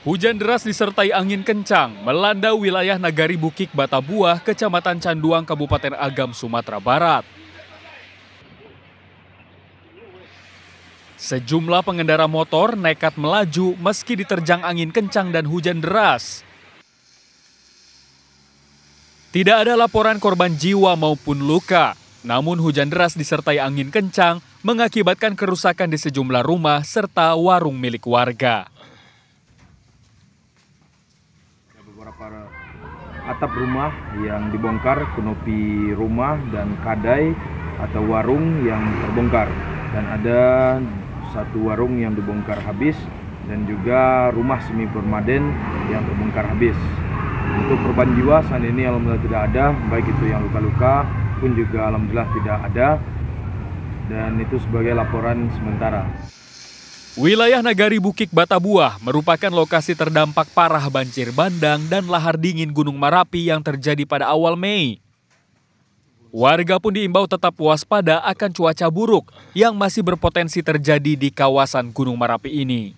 Hujan deras disertai angin kencang melanda wilayah Nagari Bukik Batabuah, Kecamatan Canduang, Kabupaten Agam, Sumatera Barat. Sejumlah pengendara motor nekat melaju meski diterjang angin kencang dan hujan deras. Tidak ada laporan korban jiwa maupun luka, namun hujan deras disertai angin kencang mengakibatkan kerusakan di sejumlah rumah serta warung milik warga. Beberapa atap rumah yang dibongkar, kanopi rumah dan kadai atau warung yang terbongkar. Dan ada satu warung yang dibongkar habis dan juga rumah semi permanen yang terbongkar habis. Untuk korban jiwa saat ini alhamdulillah tidak ada, baik itu yang luka-luka pun juga alhamdulillah tidak ada. Dan itu sebagai laporan sementara. Wilayah Nagari Bukik Batabuah merupakan lokasi terdampak parah banjir bandang dan lahar dingin Gunung Merapi yang terjadi pada awal Mei. Warga pun diimbau tetap waspada akan cuaca buruk yang masih berpotensi terjadi di kawasan Gunung Merapi ini.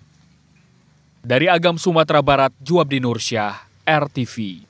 Dari Agam, Sumatera Barat, Juabdi Nursyah, RTV.